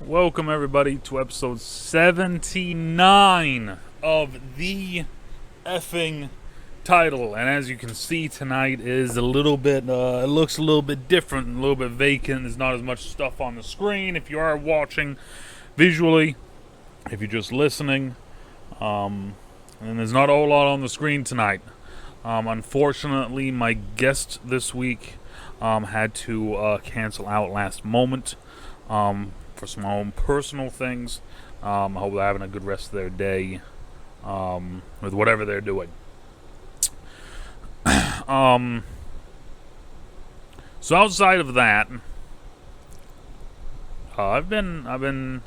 Welcome everybody to episode 79 of the effing title. And as you can see, tonight is a little bit, it looks a little bit different, a little bit vacant. There's not as much stuff on the screen if you are watching visually. If you're just listening, and there's not a whole lot on the screen tonight. Unfortunately, my guest this week had to cancel out last moment. For some own personal things. I hope they're having a good rest of their day with whatever they're doing. So outside of that, I've been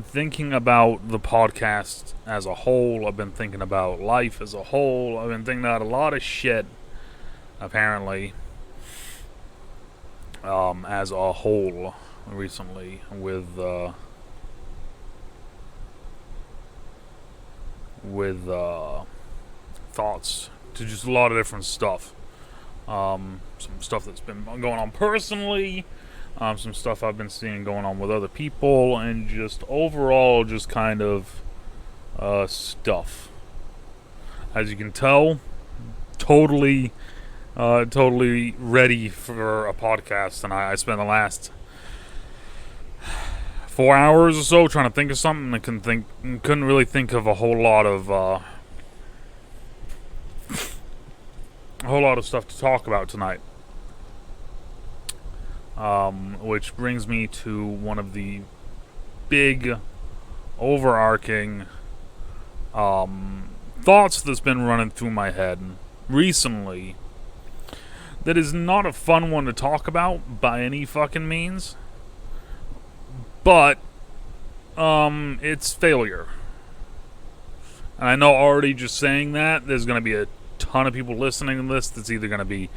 thinking about the podcast as a whole. I've been thinking about life as a whole. I've been thinking about a lot of shit, apparently, as a whole. Recently with thoughts to just a lot of different stuff. Some stuff that's been going on personally, some stuff I've been seeing going on with other people, and just overall just kind of stuff. As you can tell, totally ready for a podcast, and I spent the last 4 hours or so trying to think of something. I couldn't really think of a whole lot of stuff to talk about tonight. Which brings me to one of the big, overarching thoughts that's been running through my head recently. That is not a fun one to talk about by any fucking means. But, it's failure. And I know already just saying that, there's going to be a ton of people listening to this that's either going to be,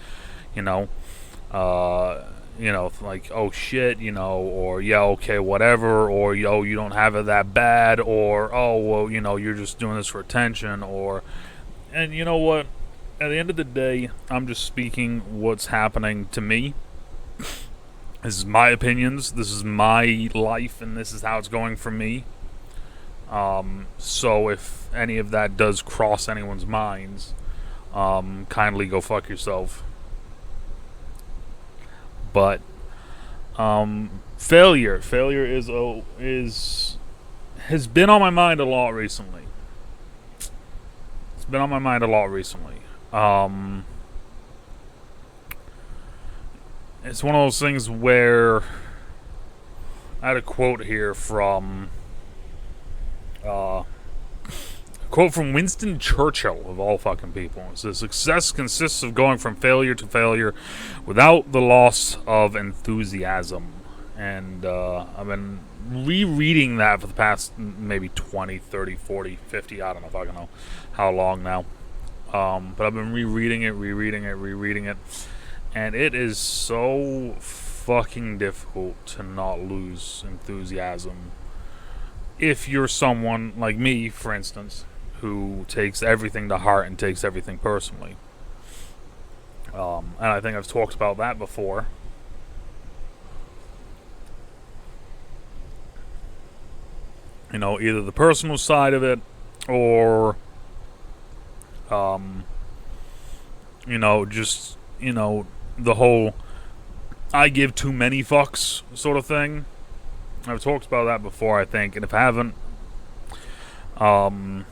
like, oh shit, or yeah, okay, whatever, or, you don't have it that bad, or, oh, well, you're just doing this for attention, and you know what? At the end of the day, I'm just speaking what's happening to me. This is my opinions, this is my life, and this is how it's going for me. So if any of that does cross anyone's minds, kindly go fuck yourself. But failure has been on my mind a lot recently. It's been on my mind a lot recently. It's one of those things where I had a quote here from Winston Churchill, of all fucking people. It says, "Success consists of going from failure to failure without the loss of enthusiasm." And I've been rereading that for the past maybe 20, 30, 40, 50, I don't know if I can know how long now. But I've been rereading it. And it is so fucking difficult to not lose enthusiasm if you're someone like me, for instance, who takes everything to heart and takes everything personally. And I think I've talked about that before. Either the personal side of it or, just, the whole I give too many fucks sort of thing. I've talked about that before, I think, and if I haven't, then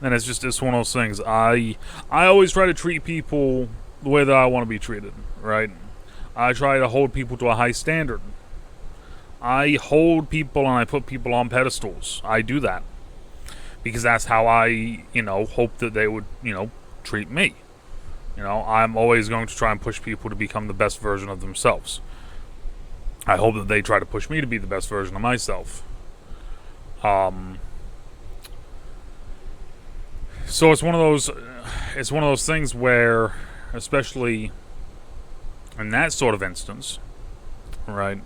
it's one of those things. I always try to treat people the way that I want to be treated, right? I try to hold people to a high standard. I hold people and I put people on pedestals. I do that because that's how I, hope that they would, treat me. I'm always going to try and push people to become the best version of themselves. I hope that they try to push me to be the best version of myself. So it's one of those things where, especially in that sort of instance, right,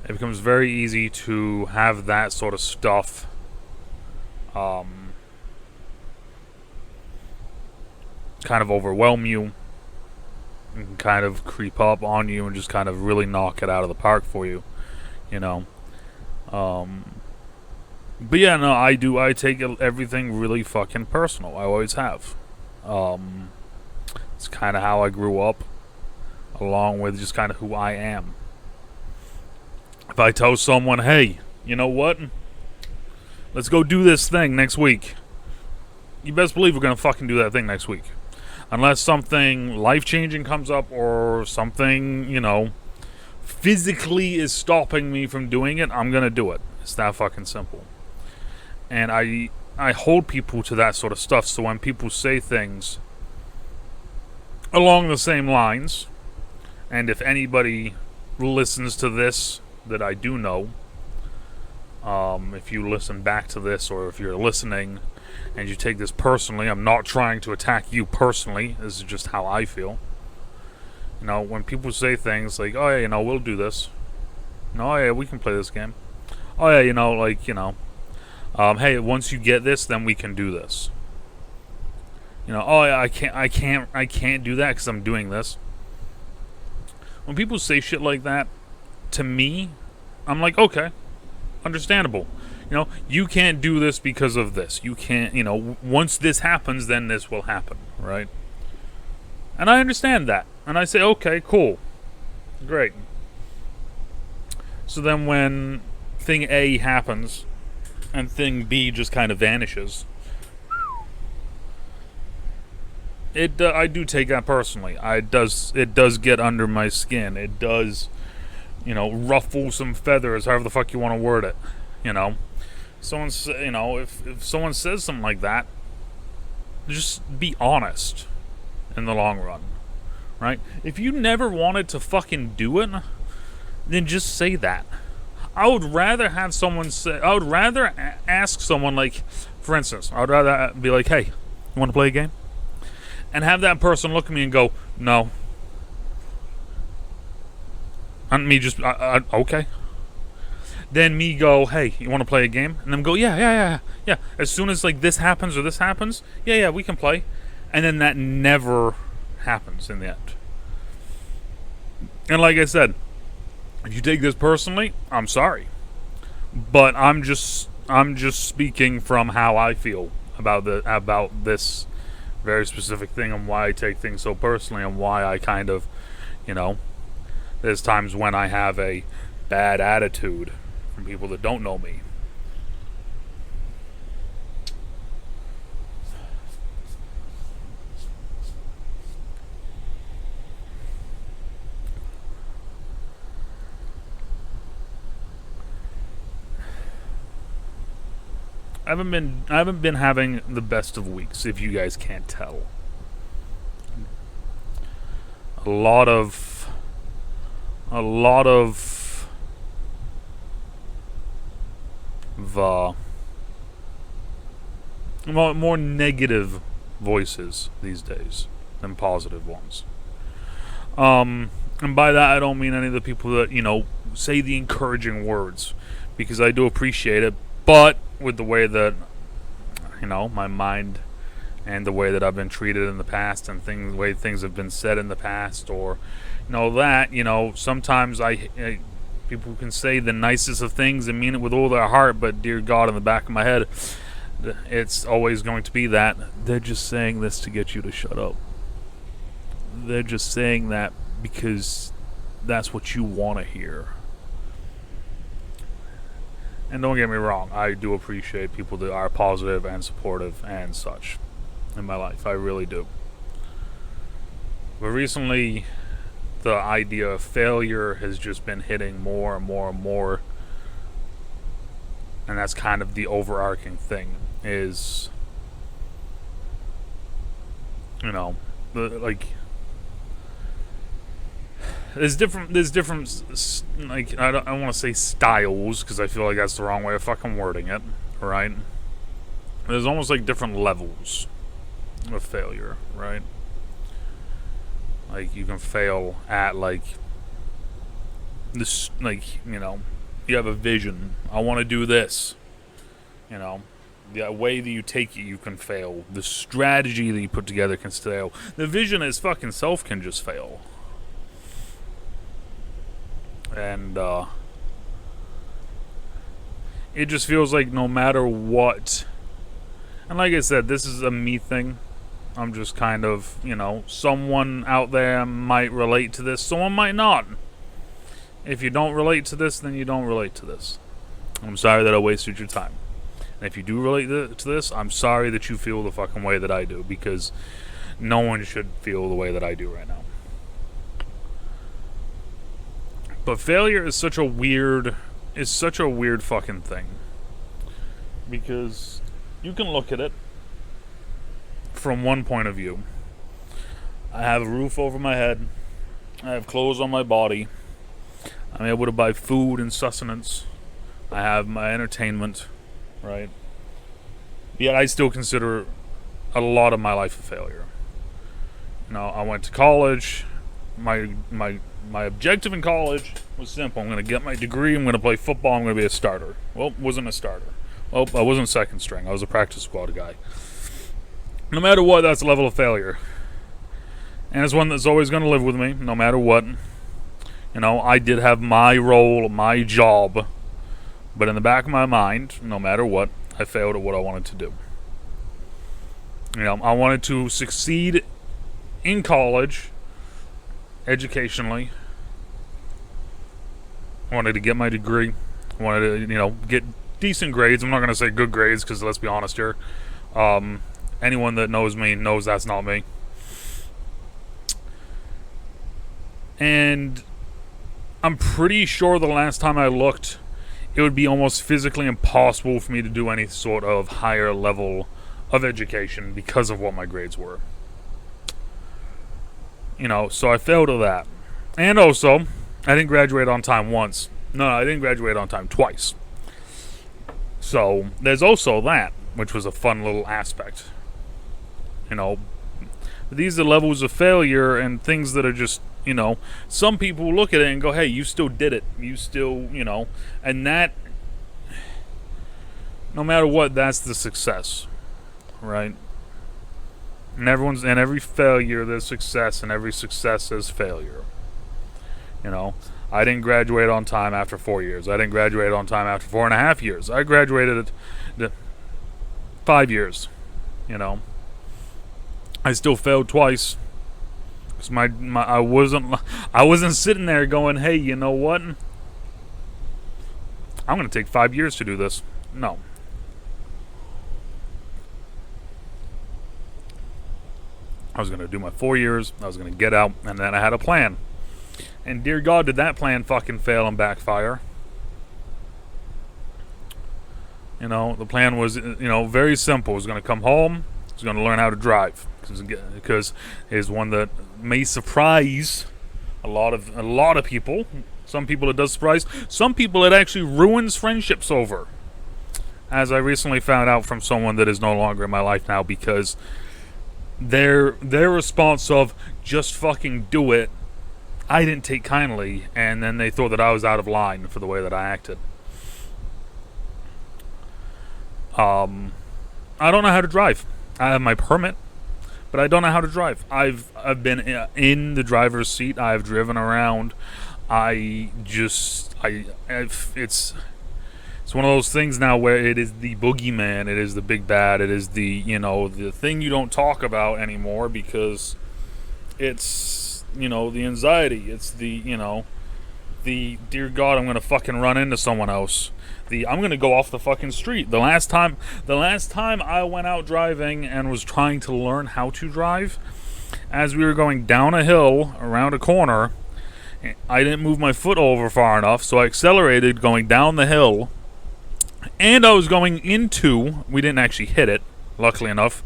it becomes very easy to have that sort of stuff kind of overwhelm you kind of creep up on you and just kind of really knock it out of the park for you, you know. But yeah, no, I do. I take everything really fucking personal. I always have. It's kind of how I grew up, along with just kind of who I am. If I tell someone, hey, you know what? Let's go do this thing next week. You best believe we're going to fucking do that thing next week. Unless something life-changing comes up or something, physically is stopping me from doing it, I'm going to do it. It's that fucking simple. And I hold people to that sort of stuff. So when people say things along the same lines, and if anybody listens to this that I do know, if you listen back to this, or if you're listening and you take this personally, I'm not trying to attack you personally. This is just how I feel. When people say things like, oh yeah, we'll do this. Oh yeah, we can play this game. Oh yeah, hey, once you get this, then we can do this. Oh yeah, I can't do that because I'm doing this. When people say shit like that, to me, I'm like, okay, understandable. You can't do this because of this. You can't, once this happens, then this will happen, right? And I understand that. And I say, okay, cool. Great. So then when thing A happens and thing B just kind of vanishes, I do take that personally. It does get under my skin. It does, ruffle some feathers, however the fuck you want to word it. If someone says something like that, just be honest in the long run, right? If you never wanted to fucking do it, then just say that. I would rather have someone say, I would rather ask someone, like, for instance, I would rather be like, hey, you want to play a game? And have that person look at me and go, no. And me just, okay. Then me go, hey, you want to play a game? And them go, yeah. As soon as, like, this happens or this happens, yeah, we can play. And then that never happens in the end. And like I said, if you take this personally, I'm sorry. But I'm just speaking from how I feel about this very specific thing, and why I take things so personally, and why I kind of, there's times when I have a bad attitude from people that don't know me. I haven't been having the best of weeks, if you guys can't tell. A lot of more negative voices these days than positive ones. And by that I don't mean any of the people that, say the encouraging words, because I do appreciate it, but with the way that, my mind and the way that I've been treated in the past, and the way things have been said in the past, or, sometimes people can say the nicest of things and mean it with all their heart, but dear God, in the back of my head, it's always going to be that they're just saying this to get you to shut up. They're just saying that because that's what you want to hear. And don't get me wrong, I do appreciate people that are positive and supportive and such in my life. I really do. But recently, the idea of failure has just been hitting more and more and more. And that's kind of the overarching thing, is, there's different, like, I don't want to say styles, because I feel like that's the wrong way of fucking wording it, right? There's almost like different levels of failure, right? Like, you can fail at, like, this, like, you have a vision. I want to do this. The way that you take it, you can fail. The strategy that you put together can fail. The vision as fucking self can just fail. And it just feels like no matter what, and like I said, this is a me thing. I'm just kind of, someone out there might relate to this, someone might not. If you don't relate to this, then you don't relate to this. I'm sorry that I wasted your time. And if you do relate to this, I'm sorry that you feel the fucking way that I do, because no one should feel the way that I do right now. But failure is such a weird fucking thing. Because you can look at it from one point of view. I have a roof over my head. I have clothes on my body. I'm able to buy food and sustenance. I have my entertainment, right? Yet I still consider a lot of my life a failure. I went to college. My objective in college was simple. I'm going to get my degree. I'm going to play football. I'm going to be a starter. Well, wasn't a starter. Well, I wasn't second string. I was a practice squad guy. No matter what, that's a level of failure. And it's one that's always going to live with me, no matter what. I did have my role, my job. But in the back of my mind, no matter what, I failed at what I wanted to do. I wanted to succeed in college, educationally. I wanted to get my degree. I wanted to, get decent grades. I'm not going to say good grades, because let's be honest here. Anyone that knows me knows that's not me. And I'm pretty sure the last time I looked, it would be almost physically impossible for me to do any sort of higher level of education because of what my grades were. So I failed at that. And also, I didn't graduate on time once. No, I didn't graduate on time twice. So there's also that, which was a fun little aspect. These are levels of failure and things that are just, some people look at it and go, hey, you still did it. You still, and that, no matter what, that's the success, right? And every failure, there's success, and every success is failure. I didn't graduate on time after 4 years. I didn't graduate on time after 4.5 years. I graduated at 5 years, I still failed twice. Because I wasn't sitting there going, hey, you know what? I'm going to take 5 years to do this. No. I was going to do my 4 years. I was going to get out. And then I had a plan. And dear God, did that plan fucking fail and backfire. The plan was, very simple. I was going to come home. I was going to learn how to drive. Because it's one that may surprise a lot of people. Some people it does surprise. Some people it actually ruins friendships over. As I recently found out from someone that is no longer in my life now, because their response of just fucking do it, I didn't take kindly, and then they thought that I was out of line for the way that I acted. I don't know how to drive. I have my permit, but I don't know how to drive. I've been in the driver's seat. I've driven around. It's one of those things now where it is the boogeyman. It is the big bad. It is the thing you don't talk about anymore, because it's the anxiety. It's the dear God, I'm gonna fucking run into someone else. I'm gonna go off the fucking street. The last time I went out driving and was trying to learn how to drive, as we were going down a hill around a corner, I didn't move my foot over far enough, so I accelerated going down the hill, and I was going into, we didn't actually hit it, luckily enough.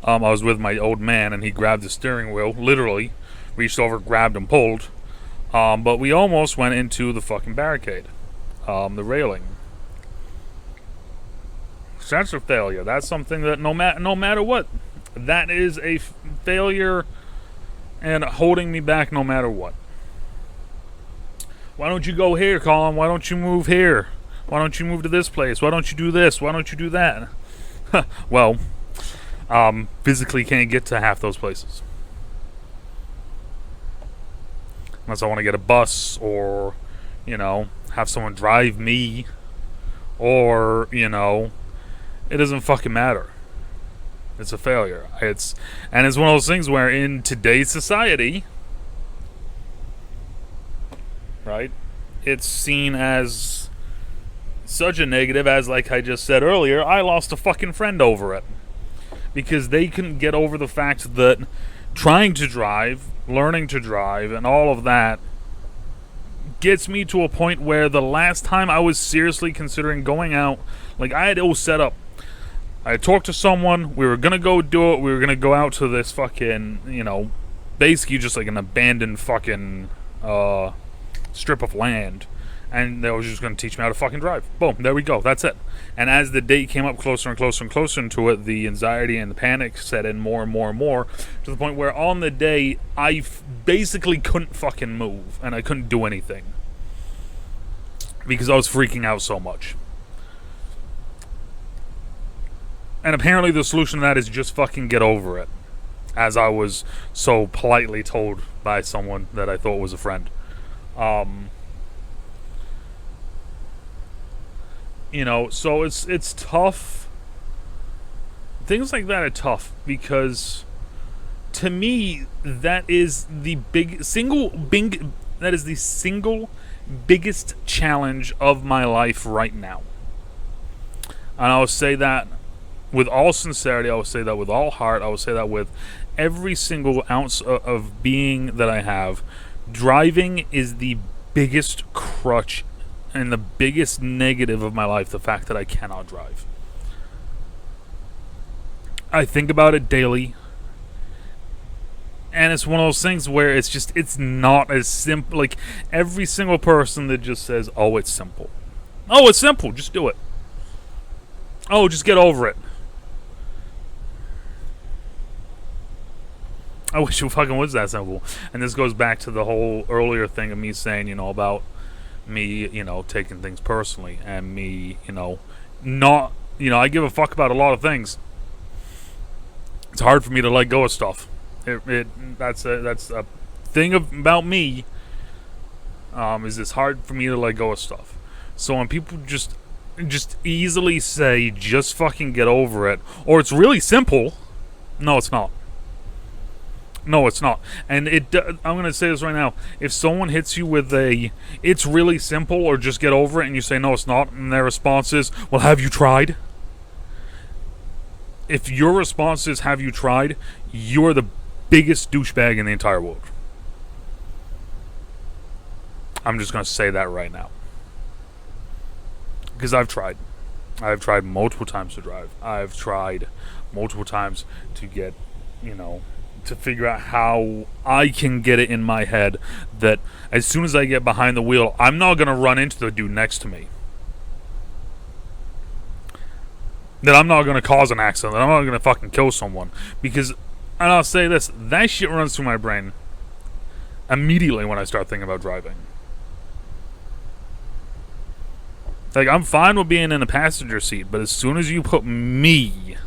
I was with my old man, and he grabbed the steering wheel, literally, reached over, grabbed and pulled, but we almost went into the fucking barricade, the railing. That's a failure. That's something that no matter what, that is a failure and holding me back no matter what. Why don't you go here, Colin? Why don't you move here? Why don't you move to this place? Why don't you do this? Why don't you do that? Well, physically can't get to half those places. Unless I want to get a bus or, have someone drive me, or, it doesn't fucking matter. It's a failure. It's one of those things where in today's society, right, it's seen as such a negative as, like I just said earlier, I lost a fucking friend over it. Because they couldn't get over the fact that trying to drive, learning to drive, and all of that gets me to a point where the last time I was seriously considering going out, like I had it all set up. I had talked to someone, we were going to go do it, we were going to go out to this fucking, basically just like an abandoned fucking strip of land. And they were just going to teach me how to fucking drive. Boom, there we go, that's it. And as the date came up closer and closer and closer to it, the anxiety and the panic set in more and more and more, to the point where on the day, I basically couldn't fucking move, and I couldn't do anything. Because I was freaking out so much. And apparently the solution to that is just fucking get over it. As I was so politely told by someone that I thought was a friend. So it's tough. Things like that are tough because, to me, that is the single biggest challenge of my life right now. And I will say that with all sincerity. I will say that with all heart. I will say that with every single ounce of being that I have. Driving is the biggest crutch and the biggest negative of my life, the fact that I cannot drive. I think about it daily. And it's one of those things where it's not as simple. Like, every single person that just says, oh, it's simple. Oh, it's simple, just do it. Oh, just get over it. I wish it fucking was that simple. And this goes back to the whole earlier thing of me saying, about me, taking things personally, and me, not, I give a fuck about a lot of things. It's hard for me to let go of stuff. That's a thing about me. Is it's hard for me to let go of stuff. So when people just easily say, just fucking get over it, or it's really simple, no, it's not. No, it's not. And I'm going to say this right now. If someone hits you with it's really simple, or just get over it, and you say, no, it's not, and their response is, well, have you tried? If your response is, have you tried, you're the biggest douchebag in the entire world. I'm just going to say that right now. Because I've tried. I've tried multiple times to drive. I've tried multiple times to get, to figure out how I can get it in my head that as soon as I get behind the wheel, I'm not going to run into the dude next to me. That I'm not going to cause an accident. That I'm not going to fucking kill someone. Because, and I'll say this, that shit runs through my brain immediately when I start thinking about driving. Like, I'm fine with being in a passenger seat, but as soon as you put me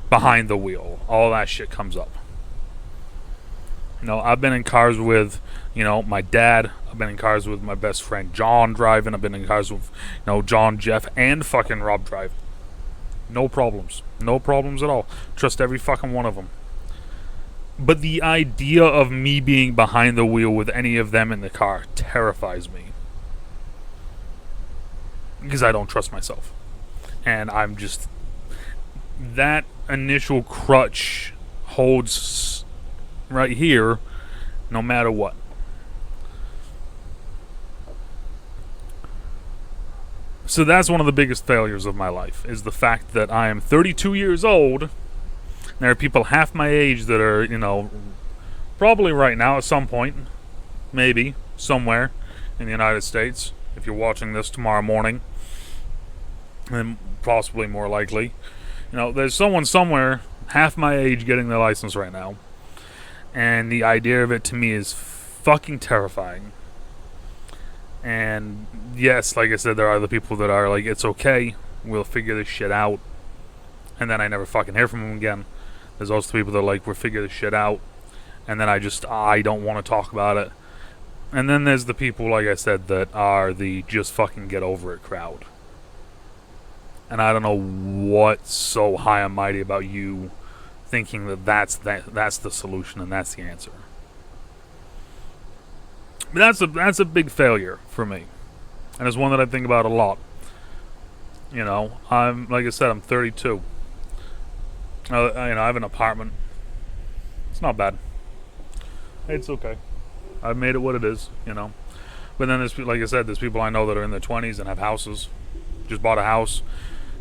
behind the wheel, all that shit comes up. I've been in cars with, my dad. I've been in cars with my best friend John driving. I've been in cars with, John, Jeff, and fucking Rob driving. No problems. No problems at all. Trust every fucking one of them. But the idea of me being behind the wheel with any of them in the car terrifies me. Because I don't trust myself. And I'm just... That initial crutch holds right here no matter what. So that's one of the biggest failures of my life, is the fact that I am 32 years old. There are people half my age that are, probably right now at some point, maybe, somewhere in the United States, if you're watching this tomorrow morning, and possibly more likely, there's someone somewhere half my age getting their license right now. And the idea of it to me is fucking terrifying. And yes, like I said, there are other people that are like, it's okay, we'll figure this shit out. And then I never fucking hear from them again. There's also people that are like, we'll figure this shit out. And then I don't want to talk about it. And then there's the people, like I said, that are the just fucking get over it crowd. And I don't know what's so high and mighty about you thinking that that's the solution and that's the answer. But that's a big failure for me, and it's one that I think about a lot. You know, like I said, I'm 32. I have an apartment. It's not bad. It's okay. I've made it what it is. You know, but then there's, like I said, there's people I know that are in their 20s and have houses. Just bought a house.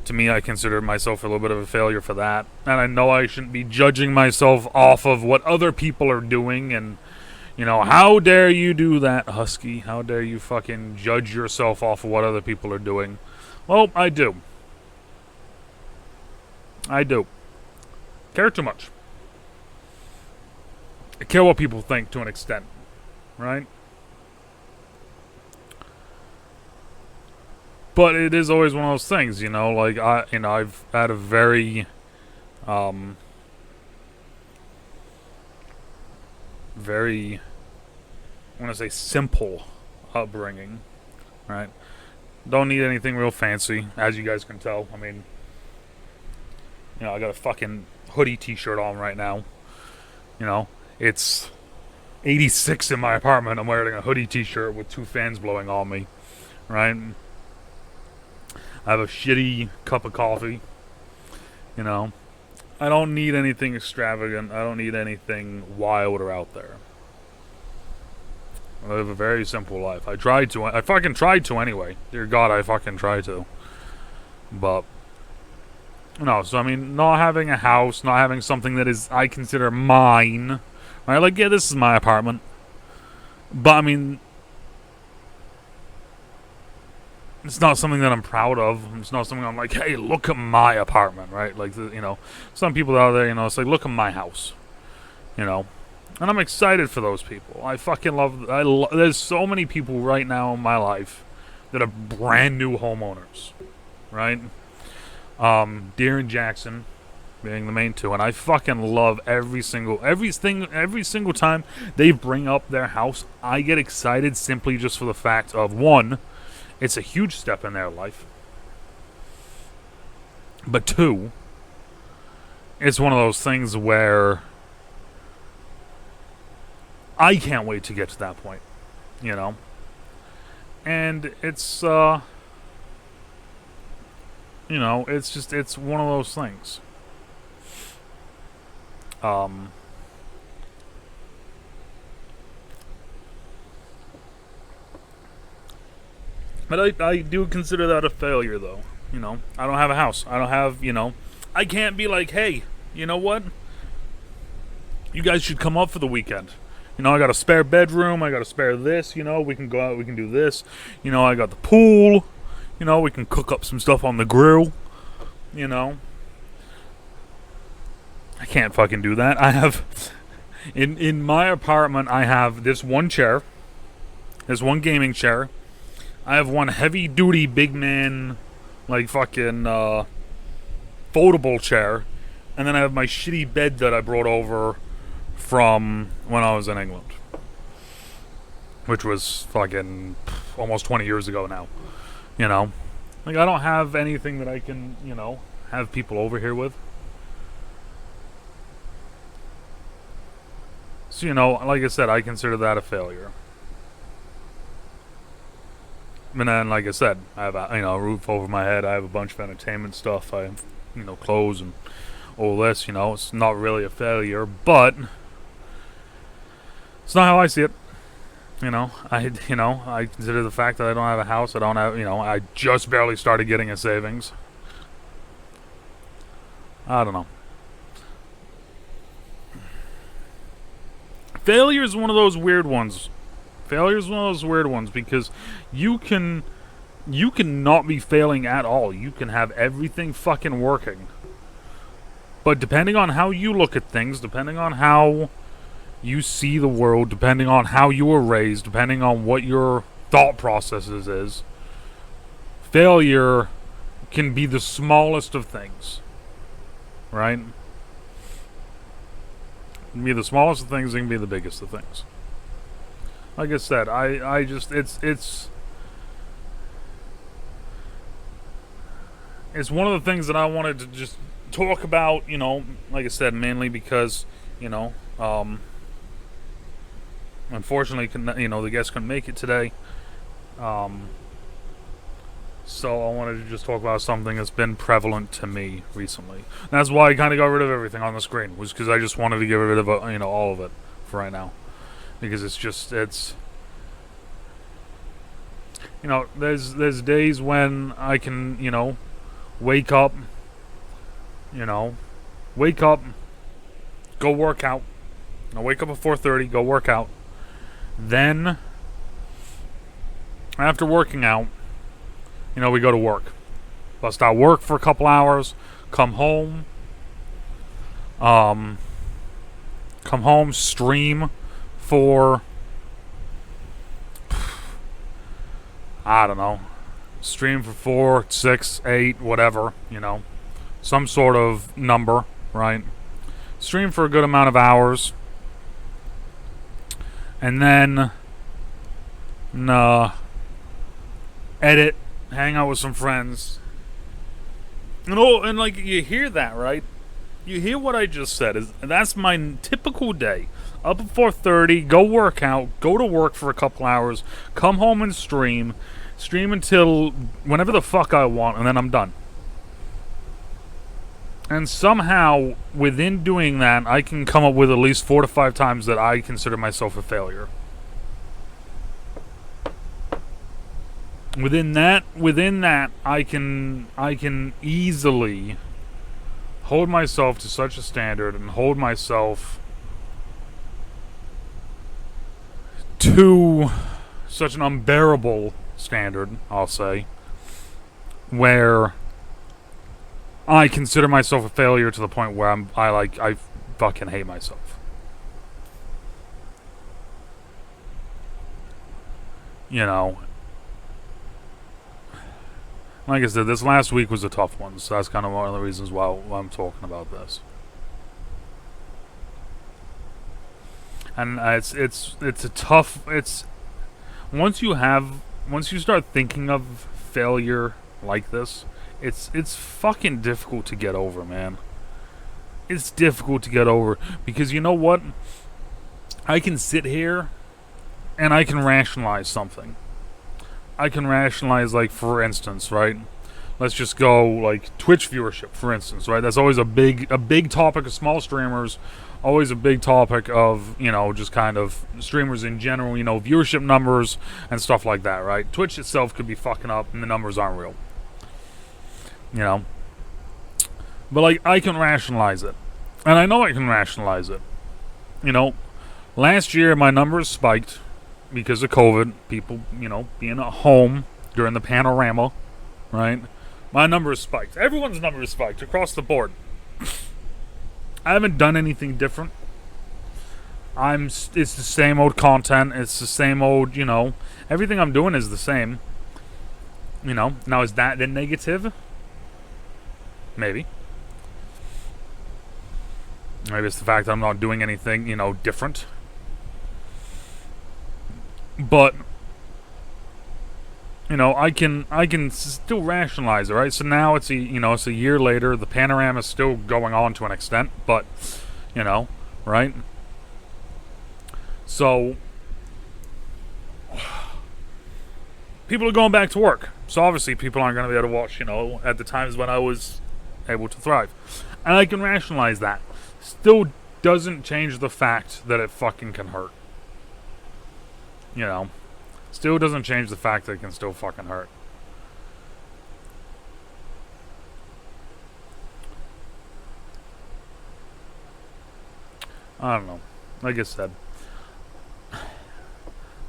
To me, I consider myself a little bit of a failure for that, and I know I shouldn't be judging myself off of what other people are doing. And you know, how dare you do that, Husky? How dare you fucking judge yourself off of what other people are doing? Well, I do. I do. Care too much. I care what people think to an extent, right? But it is always one of those things, you know. Like I've had a very, very, I want to say simple upbringing, right? Don't need anything real fancy, as you guys can tell. I mean, you know, I got a fucking hoodie t-shirt on right now. You know, it's 86 in my apartment. I'm wearing a hoodie t-shirt with 2 fans blowing on me, right? I have a shitty cup of coffee. You know, I don't need anything extravagant. I don't need anything wild or out there. I live a very simple life. I fucking tried to anyway. Dear God, I fucking tried to. But, no, so I mean, not having a house, not having something that is, I consider mine. Right? Like, yeah, this is my apartment. But, I mean, it's not something that I'm proud of. It's not something I'm like, hey, look at my apartment, right? Like, you know, some people out there, you know, it's like, look at my house. You know? And I'm excited for those people. I fucking love... there's so many people right now in my life that are brand new homeowners. Right? Deer and Jackson being the main two. And I fucking love every single time they bring up their house, I get excited simply just for the fact of, one, it's a huge step in their life. But two, it's one of those things where I can't wait to get to that point, you know? And it's, you know, it's one of those things. But I do consider that a failure, though. You know, I don't have a house. I don't have, you know, I can't be like, hey, you know what? You guys should come up for the weekend. You know, I got a spare bedroom. I got a spare this. You know, we can go out. We can do this. You know, I got the pool. You know, we can cook up some stuff on the grill. You know. I can't fucking do that. I have... In my apartment, I have this one chair. This one gaming chair. I have one heavy-duty big man, like, fucking, foldable chair. And then I have my shitty bed that I brought over from when I was in England, which was fucking almost 20 years ago now. You know, like, I don't have anything that I can, you know, have people over here with. So, you know, like I said, I consider that a failure. And then, like I said, I have a, you know, a roof over my head. I have a bunch of entertainment stuff. I have, you know, clothes and all this. You know, it's not really a failure, but it's not how I see it. You know, I consider the fact that I don't have a house. I don't have, you know, I just barely started getting a savings. I don't know. Failure is one of those weird ones. Failure is one of those weird ones because you can not be failing at all. You can have everything fucking working. But depending on how you look at things, depending on how you see the world, depending on how you were raised, depending on what your thought processes is, failure can be the smallest of things. Right? It can be the smallest of things, it can be the biggest of things. like I said, I just it's one of the things that I wanted to just talk about. Like I said, mainly because you know, unfortunately, the guests couldn't make it today. So I wanted to just talk about something that's been prevalent to me recently. And that's why I kind of got rid of everything on the screen, was because I just wanted to get rid of all of it for right now, because it's there's days when I can wake up, go work out. I wake up at 4:30, go work out. Then after working out, we go to work. Bust out work for a couple hours, come home, stream for, I don't know, stream for 4, 6, 8, whatever, some sort of number, right? Stream for a good amount of hours, and then edit, hang out with some friends. And like, you hear that, right? You hear what I just said. That's my typical day. Up at 4:30, go work out, go to work for a couple hours, come home and stream until whenever the fuck I want, and then I'm done. And somehow, within doing that, I can come up with at least 4 to 5 times that I consider myself a failure. Within that, I can easily hold myself to such a standard and hold myself to such an unbearable standard, I'll say, where I consider myself a failure to the point where I fucking hate myself. Like I said, this last week was a tough one, so that's kind of one of the reasons why I'm talking about this. And it's a tough. Once you start thinking of failure like this, it's fucking difficult to get over, man. It's difficult to get over because you know what? I can sit here and I can rationalize something. I can rationalize, like, for instance, right? Let's just go, like, Twitch viewership, for instance, right? That's always a big topic of small streamers, always a big topic of, just kind of streamers in general, viewership numbers and stuff like that, right? Twitch itself could be fucking up and the numbers aren't real. But, like, I can rationalize it. And I know I can rationalize it. Last year my numbers spiked because of COVID, people, being at home during the panorama, right? My numbers spiked. Everyone's numbers spiked across the board. I haven't done anything different. It's the same old content. It's the same old, everything I'm doing is the same. Now is that the negative? Maybe. Maybe it's the fact that I'm not doing anything, different. But I can still rationalize it, right? So now it's a year later. The panorama is still going on to an extent, but right? So people are going back to work. So obviously people aren't going to be able to watch, at the times when I was able to thrive, and I can rationalize that. Still doesn't change the fact that it fucking can hurt. Still doesn't change the fact that it can still fucking hurt. I don't know. Like I said,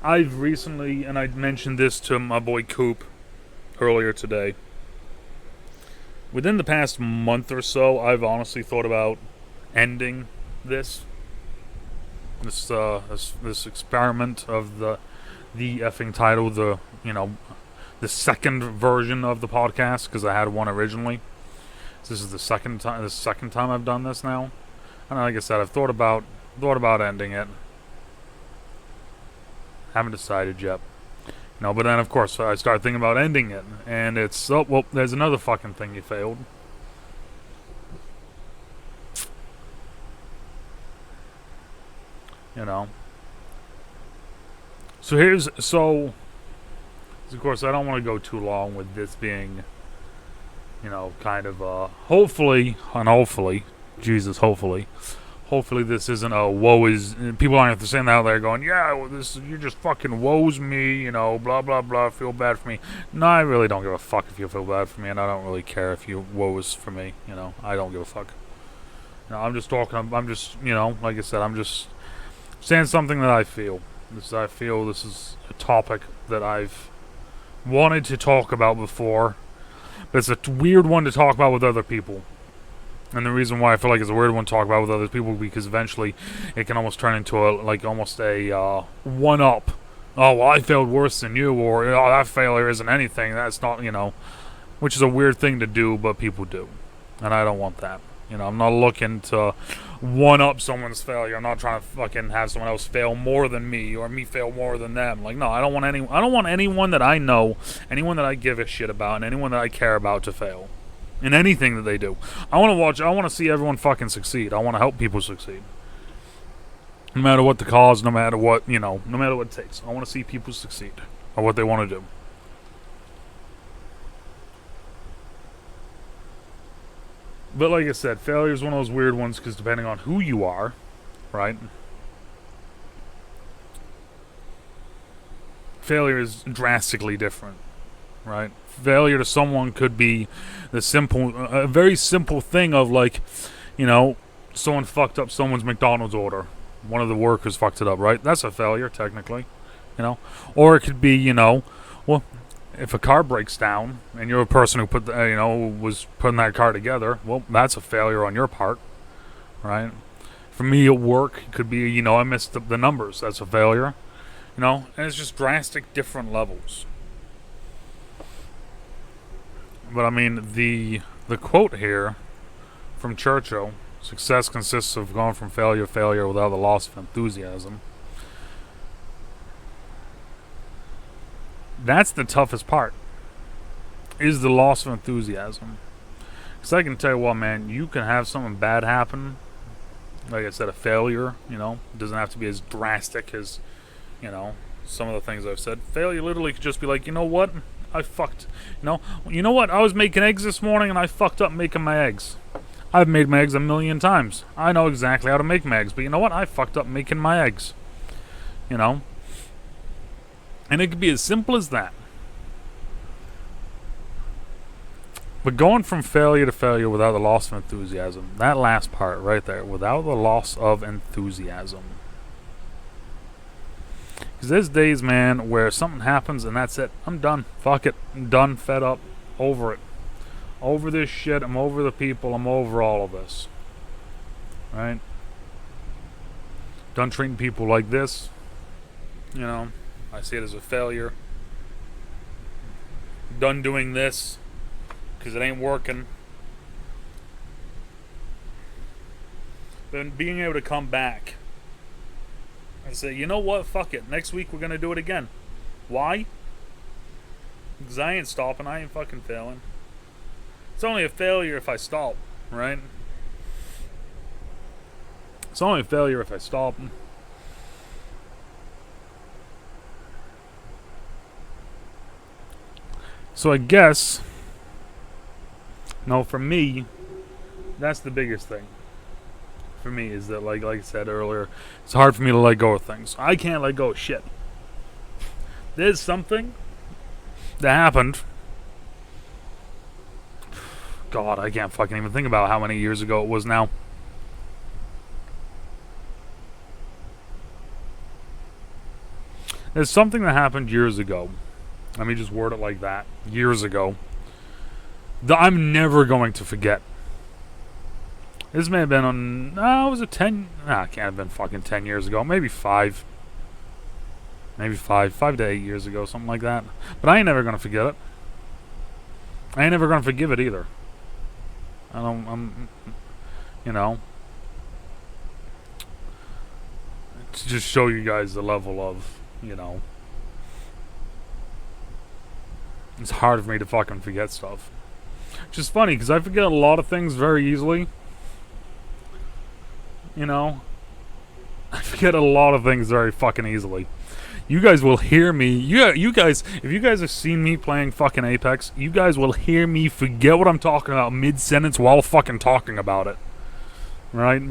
I've recently, and I mentioned this to my boy Coop earlier today, within the past month or so, I've honestly thought about ending this experiment of the effing title, the second version of the podcast, because I had one originally. So this is the second time I've done this now, and like I said, I've thought about ending it. Haven't decided yet. No, but then of course I start thinking about ending it, and it's oh well. There's another fucking thing you failed. You know. So of course I don't want to go too long with this being, you know, kind of hopefully, Jesus, hopefully this isn't a woe is. People aren't saying out there going, yeah, well, this you just fucking woes me, you know, blah blah blah. Feel bad for me. No, I really don't give a fuck if you feel bad for me, and I don't really care if you woes for me. You know, I don't give a fuck. No, I'm just talking. I'm just, you know, like I said, I'm just saying something that I feel. I feel this is a topic that I've wanted to talk about before, but it's a weird one to talk about with other people. And the reason why I feel like it's a weird one to talk about with other people because eventually it can almost turn into almost a one-up. Oh, well, I failed worse than you, or oh, that failure isn't anything. That's not, you know, which is a weird thing to do, but people do, and I don't want that. You know, I'm not looking to one-up someone's failure. I'm not trying to fucking have someone else fail more than me or me fail more than them. Like, no, I don't want anyone that I know, anyone that I give a shit about, and anyone that I care about to fail in anything that they do. I want to see everyone fucking succeed. I want to help people succeed. No matter what the cause, no matter what, you know, no matter what it takes. I want to see people succeed or what they want to do. But like I said, failure is one of those weird ones because depending on who you are, right? Failure is drastically different, right? Failure to someone could be a very simple thing of like, you know, someone fucked up someone's McDonald's order. One of the workers fucked it up, right? That's a failure, technically, you know? Or it could be, you know, well, if a car breaks down and you're a person who was putting that car together, well, that's a failure on your part, right? For me at work, it could be, you know, I missed the numbers. That's a failure, you know? And it's just drastic different levels. But I mean, the quote here from Churchill, success consists of going from failure to failure without the loss of enthusiasm. That's the toughest part, is the loss of enthusiasm. Because I can tell you what, man, you can have something bad happen. Like I said, a failure, you know, it doesn't have to be as drastic as, you know, some of the things I've said. Failure literally could just be like, you know what, I fucked. You know what, I was making eggs this morning and I fucked up making my eggs. I've made my eggs 1,000,000 times. I know exactly how to make my eggs, but you know what, I fucked up making my eggs. You know? And it could be as simple as that. But going from failure to failure without the loss of enthusiasm, that last part right there, without the loss of enthusiasm. Because there's days, man, where something happens and that's it. I'm done. Fuck it. I'm done, fed up, over it. Over this shit. I'm over the people. I'm over all of this. Right? Done treating people like this. You know, I see it as a failure. Done doing this because it ain't working. Then being able to come back and say, you know what, fuck it. Next week we're going to do it again. Why? Because I ain't stopping. I ain't fucking failing. It's only a failure if I stop, right? It's only a failure if I stop. So I guess, no, for me, that's the biggest thing. For me is that, like I said earlier, it's hard for me to let go of things. I can't let go of shit. There's something that happened. God, I can't fucking even think about how many years ago it was now. There's something that happened years ago. Let me just word it like that. Years ago. That I'm never going to forget. This may have been on... was it 10... it can't have been fucking 10 years ago. Maybe 5. Maybe 5 to 8 years ago. Something like that. But I ain't never going to forget it. I ain't never going to forgive it either. You know... to just show you guys the level of you know, it's hard for me to fucking forget stuff. Which is funny, because I forget a lot of things very easily. You know? I forget a lot of things very fucking easily. You guys will hear me. You guys, if you guys have seen me playing fucking Apex, you guys will hear me forget what I'm talking about mid-sentence while fucking talking about it. Right?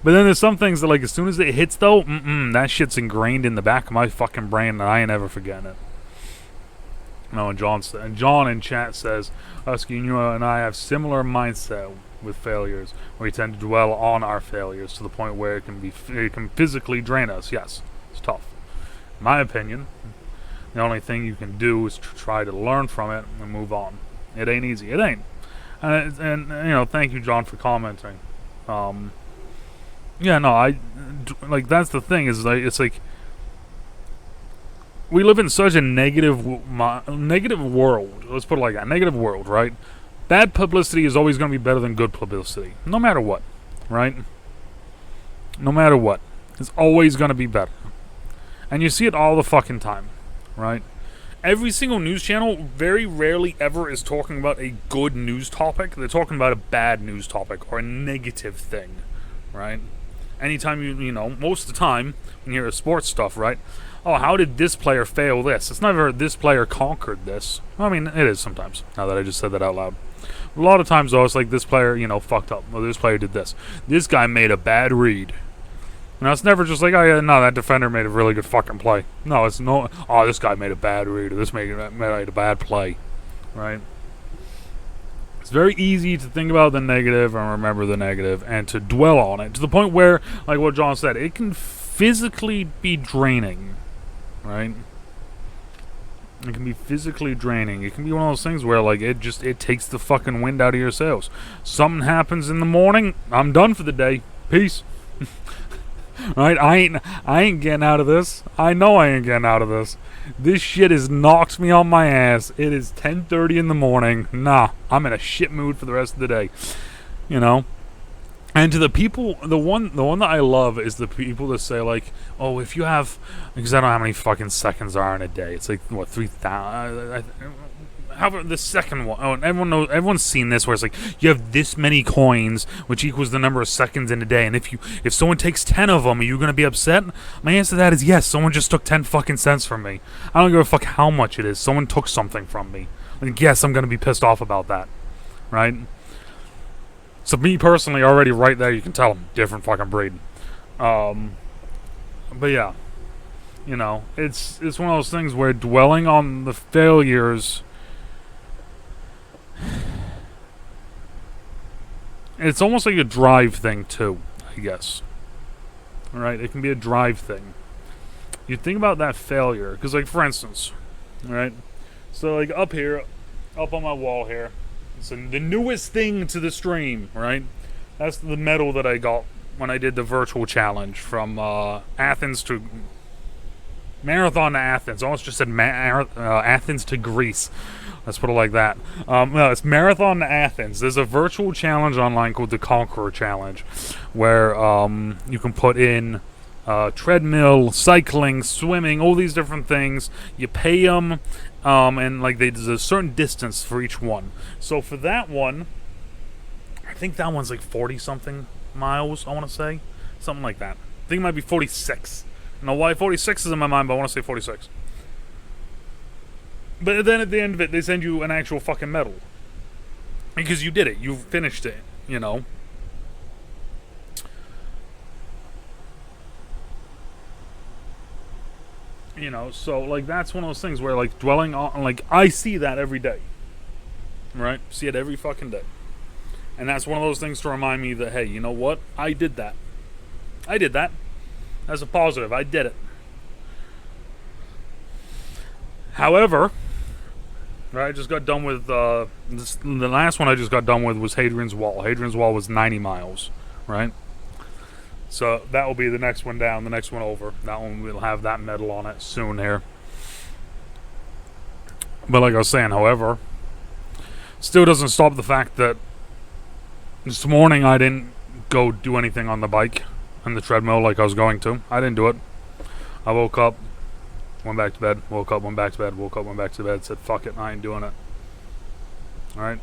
But then there's some things that, like, as soon as it hits, though, that shit's ingrained in the back of my fucking brain, and I ain't ever forgetting it. No, and John in chat says, Husky, you and I have similar mindset with failures. We tend to dwell on our failures to the point where it can physically drain us. Yes, it's tough. In my opinion, the only thing you can do is try to learn from it and move on. It ain't easy. It ain't. And you know, thank you, John, for commenting. Yeah, no, like, that's the thing, is like, it's like, we live in such a negative world. Let's put it like that. Negative world, right? Bad publicity is always going to be better than good publicity. No matter what, right? No matter what. It's always going to be better. And you see it all the fucking time, right? Every single news channel very rarely ever is talking about a good news topic. They're talking about a bad news topic or a negative thing, right? Anytime you know, most of the time, when you hear sports stuff, right? Oh, how did this player fail this? It's never this player conquered this. I mean, it is sometimes, now that I just said that out loud. A lot of times, though, it's like this player, you know, fucked up. Or this player did this. This guy made a bad read. Now, it's never just like, oh, yeah, no, that defender made a really good fucking play. No, it's no, oh, this guy made a bad read, or this made a bad play, right? It's very easy to think about the negative and remember the negative and to dwell on it to the point where, like what John said, it can physically be draining. Right? It can be physically draining. It can be one of those things where, like, it takes the fucking wind out of your sails. Something happens in the morning, I'm done for the day. Peace. Right? I ain't getting out of this. I know I ain't getting out of this. This shit has knocked me on my ass. It is 10:30 in the morning. Nah, I'm in a shit mood for the rest of the day. You know? And to the people, the one that I love is the people that say, like, oh, if you have, because I don't know how many fucking seconds are in a day. It's like, what, 3,000? However, the second one, oh, everyone's seen this, where it's like, you have this many coins, which equals the number of seconds in a day, and if someone takes 10 of them, are you going to be upset? My answer to that is yes, someone just took 10 fucking cents from me. I don't give a fuck how much it is. Someone took something from me. Like, yes, I'm going to be pissed off about that. Right? So me personally, already right there, you can tell I'm different fucking breed. But yeah, you know, it's one of those things where dwelling on the failures, it's almost like a drive thing too, I guess. Right? It can be a drive thing. You think about that failure, because, like, for instance, right? So, like, up here, up on my wall here, it's the newest thing to the stream, right? That's the medal that I got when I did the virtual challenge from Athens to... Marathon to Athens. I almost just said Athens to Greece. Let's put it like that. No, it's Marathon to Athens. There's a virtual challenge online called the Conqueror Challenge, where you can put in treadmill, cycling, swimming, all these different things. You pay them, and like there's a certain distance for each one. So for that one, I think that one's like 40-something miles, I want to say. Something like that. I think it might be 46. I don't know why 46 is in my mind, but I want to say 46. But then at the end of it, they send you an actual fucking medal. Because you did it. You finished it, you know. You know, so, like, that's one of those things where, like, dwelling on, like, I see that every day. Right? See it every fucking day. And that's one of those things to remind me that, hey, you know what? I did that. I did that. As a positive, I did it. However, right, I just got done with, the last one I just got done with was Hadrian's Wall. Hadrian's Wall was 90 miles, right? So that will be the next one down, the next one over. That one will have that medal on it soon here. But like I was saying, however, still doesn't stop the fact that this morning I didn't go do anything on the bike and the treadmill like I was going to. I didn't do it. I woke up, went back to bed, woke up, went back to bed, woke up, went back to bed, said, fuck it, I ain't doing it. Alright?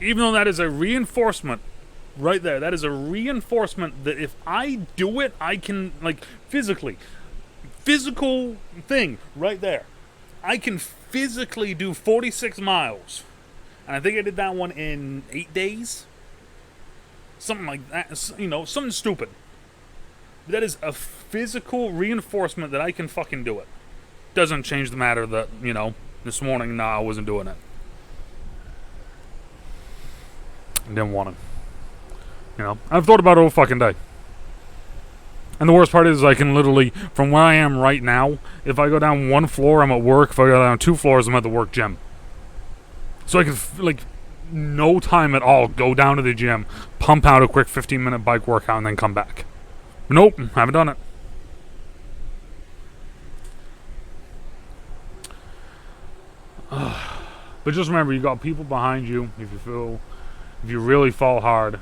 Even though that is a reinforcement right there, that is a reinforcement that if I do it, I can, like, physical thing right there. I can physically do 46 miles. And I think I did that one in 8 days. Something like that. You know, something stupid. That is a physical reinforcement that I can fucking do it. Doesn't change the matter that, you know, this morning, I wasn't doing it. I didn't want to. You know, I've thought about it all fucking day. And the worst part is I can literally, from where I am right now, if I go down 1 floor, I'm at work. If I go down 2 floors, I'm at the work gym. So I can, like, no time at all, go down to the gym, pump out a quick 15-minute bike workout, and then come back. Nope, haven't done it. But just remember, you got people behind you. If you really fall hard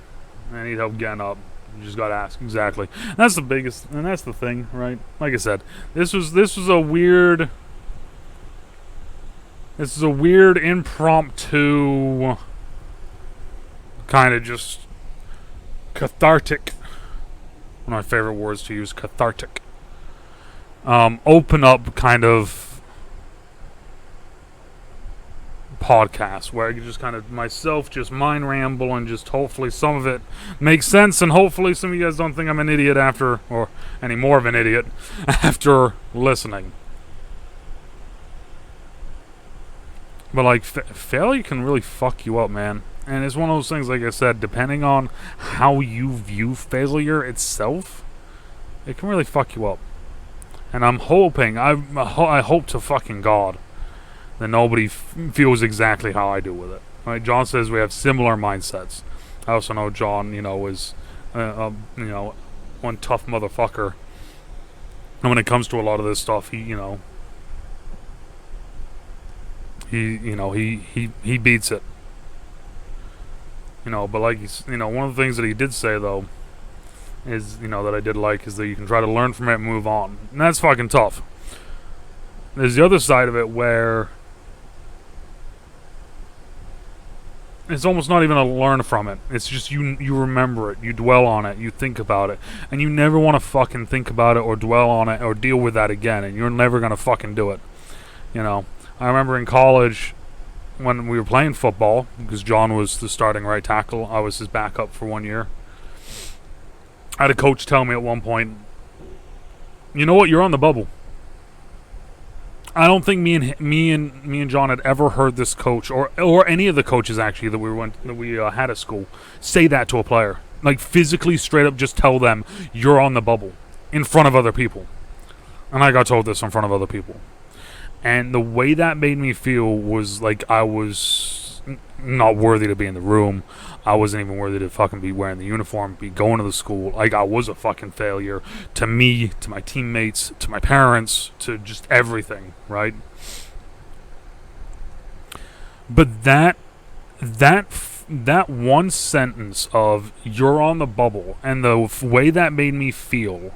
and need help getting up, you just gotta ask. Exactly. And that's the biggest, and that's the thing, right? Like I said, this was a weird impromptu kind of just cathartic. One of my favorite words to use, cathartic. Open up kind of podcast where I can just kind of myself just mind ramble and just hopefully some of it makes sense, and hopefully some of you guys don't think I'm an idiot after, or any more of an idiot after listening. But like failure can really fuck you up, man. And it's one of those things, like I said, depending on how you view failure itself, it can really fuck you up. And I'm hoping, I hope to fucking God that nobody feels exactly how I do with it. Right? John says we have similar mindsets. I also know John, is, one tough motherfucker. And when it comes to a lot of this stuff, he beats it. But like one of the things that he did say though is, that I did like, is that you can try to learn from it and move on. And that's fucking tough. There's the other side of it where it's almost not even a learn from it. It's just you remember it, you dwell on it, you think about it, and you never want to fucking think about it or dwell on it or deal with that again, and you're never gonna fucking do it. I remember in college when we were playing football, because John was the starting right tackle, I was his backup for 1 year. I had a coach tell me at one point, "You know what? You're on the bubble." I don't think me and John had ever heard this coach or any of the coaches actually that we had at school say that to a player. Like physically, straight up, just tell them you're on the bubble in front of other people. And I got told this in front of other people. And the way that made me feel was like I was not worthy to be in the room. I wasn't even worthy to fucking be wearing the uniform, be going to the school. Like I was a fucking failure to me, to my teammates, to my parents, to just everything, right? But that one sentence of "you're on the bubble" and the way that made me feel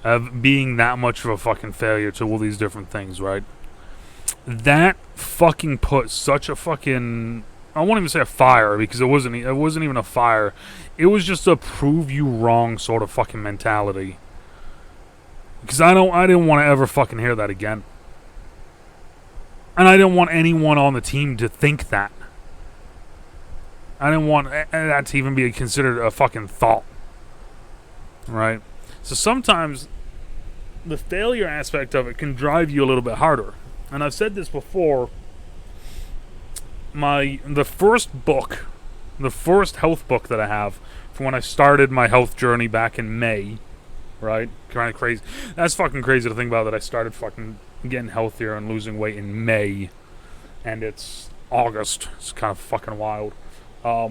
of being that much of a fucking failure to all these different things, right? That fucking put such a fucking, I won't even say a fire, because it wasn't even a fire. It was just a prove you wrong sort of fucking mentality. Because I didn't want to ever fucking hear that again. And I didn't want anyone on the team to think that. I didn't want that to even be considered a fucking thought. Right? So sometimes the failure aspect of it can drive you a little bit harder. And I've said this before. The first health book that I have from when I started my health journey back in May, right? Kind of crazy. That's fucking crazy to think about, that I started fucking getting healthier and losing weight in May, and it's August. It's kind of fucking wild. But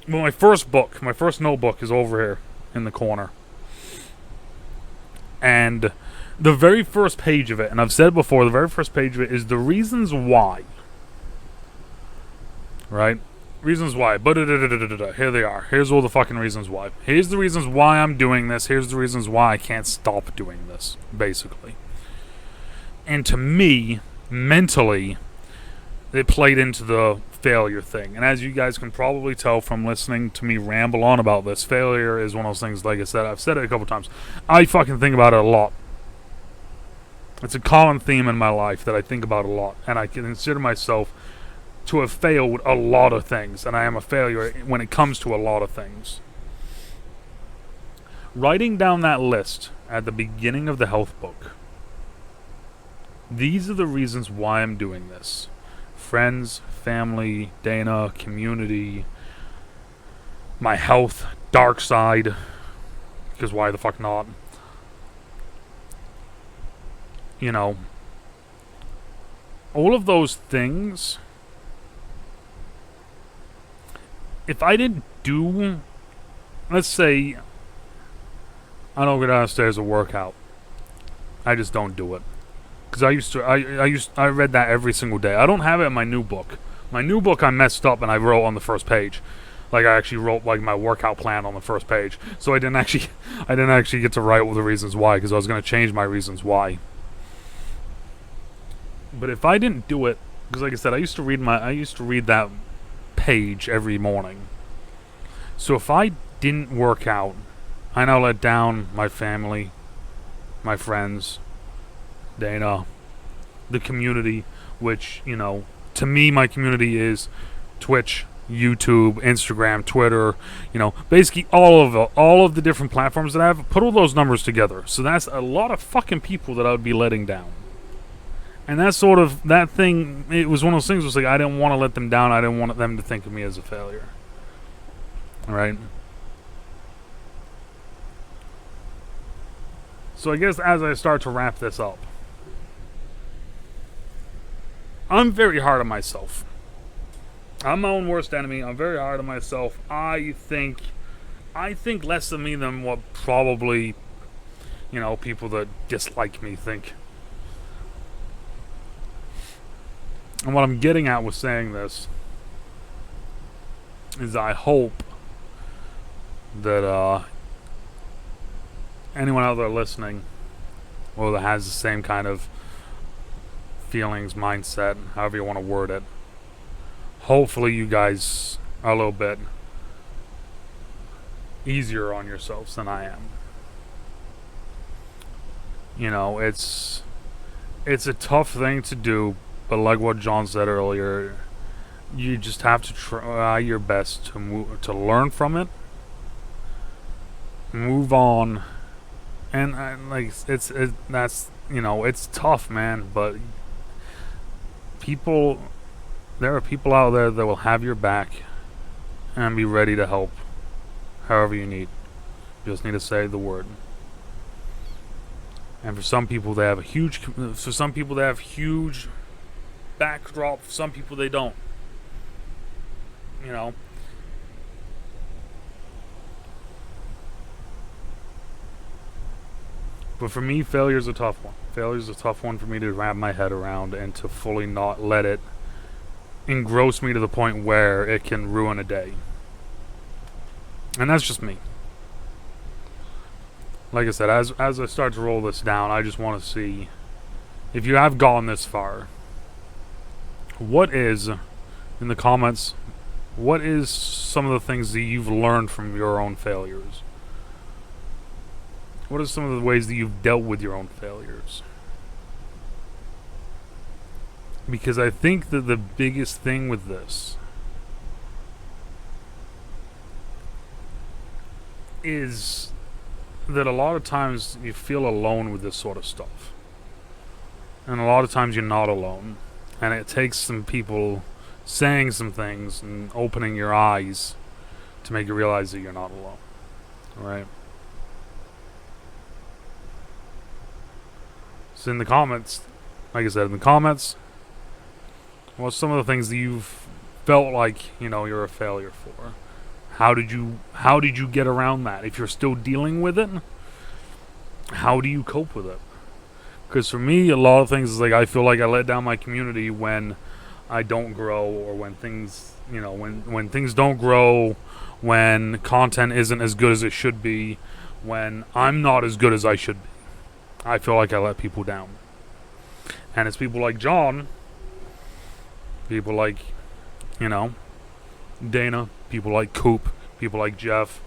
my first notebook is over here in the corner. And the very first page of it, and I've said before, the very first page of it is the reasons why. Right? Reasons why. But here they are. Here's all the fucking reasons why. Here's the reasons why I'm doing this. Here's the reasons why I can't stop doing this, basically. And to me, mentally, it played into the failure thing. And as you guys can probably tell from listening to me ramble on about this, failure is one of those things, like I said, I've said it a couple times. I fucking think about it a lot. It's a common theme in my life that I think about a lot. And I consider myself to have failed a lot of things. And I am a failure when it comes to a lot of things. Writing down that list at the beginning of the health book. These are the reasons why I'm doing this. Friends, family, Dana, community, my health, dark side, because why the fuck not? You know, all of those things, if I didn't do, let's say, I don't go downstairs to work out. I just don't do it. Because I read that every single day. I don't have it in my new book. My new book I messed up and I wrote on the first page. Like I actually wrote like my workout plan on the first page. So I didn't actually get to write all the reasons why, because I was going to change my reasons why. But if I didn't do it, because like I said, I used to read that page every morning. So if I didn't work out, I now let down my family, my friends, Dana, the community, which, you know, to me, my community is Twitch, YouTube, Instagram, Twitter, you know, basically all of the different platforms that I have. Put all those numbers together. So that's a lot of fucking people that I would be letting down. And that sort of, that thing, it was one of those things, was like, I didn't want to let them down. I didn't want them to think of me as a failure. Alright? So I guess as I start to wrap this up, I'm very hard on myself. I'm my own worst enemy. I'm very hard on myself. I think less of me than what probably, you know, people that dislike me think. And what I'm getting at with saying this is I hope that anyone out there listening, or that has the same kind of feelings, mindset, however you want to word it, hopefully you guys are a little bit easier on yourselves than I am. You know, it's a tough thing to do, but like what John said earlier, you just have to try your best to learn from it, move on, and that's, you know, it's tough, man, but there are people out there that will have your back and be ready to help however you need. You just need to say the word. And for some people they have huge backdrop, for some people they don't. You know. But for me, failure's a tough one. Failure's a tough one for me to wrap my head around and to fully not let it engross me to the point where it can ruin a day. And that's just me. Like I said, as I start to roll this down, I just want to see, if you have gone this far, what is, in the comments, what is some of the things that you've learned from your own failures? What are some of the ways that you've dealt with your own failures? Because I think that the biggest thing with this is that a lot of times you feel alone with this sort of stuff. And a lot of times you're not alone. And it takes some people saying some things and opening your eyes to make you realize that you're not alone. Alright? So in the comments, like I said, in the comments, what's some of the things that you've felt like, you know, you're a failure for? How did you get around that? If you're still dealing with it, how do you cope with it? Because for me, a lot of things is like, I feel like I let down my community when I don't grow, or when things, when things don't grow, when content isn't as good as it should be, when I'm not as good as I should be, I feel like I let people down. And it's people like John, people like, Dana, people like Coop, people like Jeff,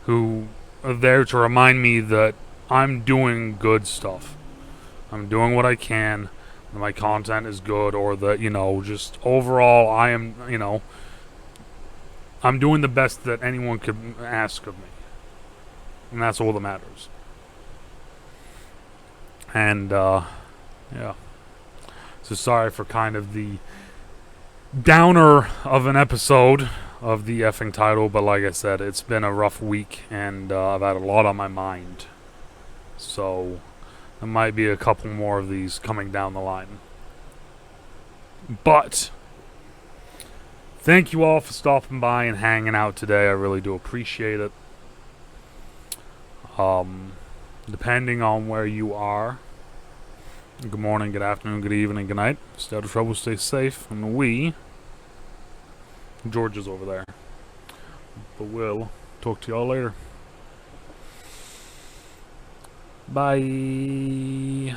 who are there to remind me that I'm doing good stuff. I'm doing what I can, that my content is good, or that, just overall I am, I'm doing the best that anyone could ask of me. And that's all that matters. And, yeah. So sorry for kind of the downer of an episode of the effing title, but like I said, it's been a rough week, and I've had a lot on my mind. So there might be a couple more of these coming down the line. But thank you all for stopping by and hanging out today. I really do appreciate it. Depending on where you are, good morning, good afternoon, good evening, good night. Stay out of trouble, stay safe, and George is over there. But we'll talk to y'all later. Bye.